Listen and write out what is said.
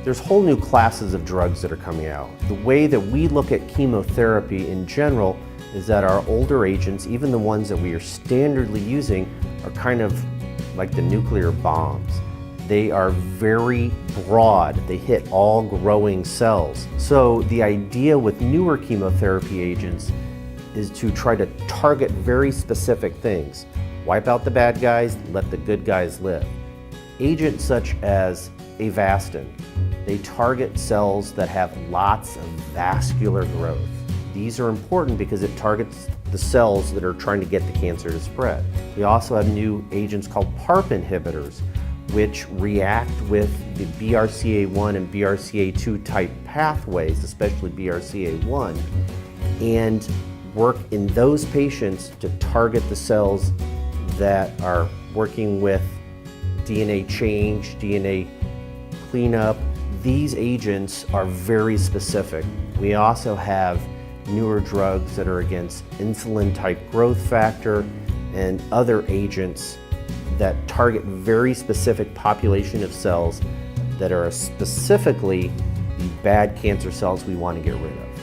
There's whole new classes of drugs that are coming out. The way that we look at chemotherapy in general is that our older agents, even the ones that we are standardly using, are kind of like the nuclear bombs. They are very broad. They hit all growing cells. So the idea with newer chemotherapy agents is to try to target very specific things. Wipe out the bad guys, let the good guys live. Agents such as Avastin, they target cells that have lots of vascular growth. These are important because it targets the cells that are trying to get the cancer to spread. We also have new agents called PARP inhibitors, which react with the BRCA1 and BRCA2 type pathways, especially BRCA1, and work in those patients to target the cells that are working with DNA change, DNA cleanup. These agents are very specific. We also have newer drugs that are against insulin type growth factor and other agents that target very specific population of cells that are specifically the bad cancer cells we want to get rid of.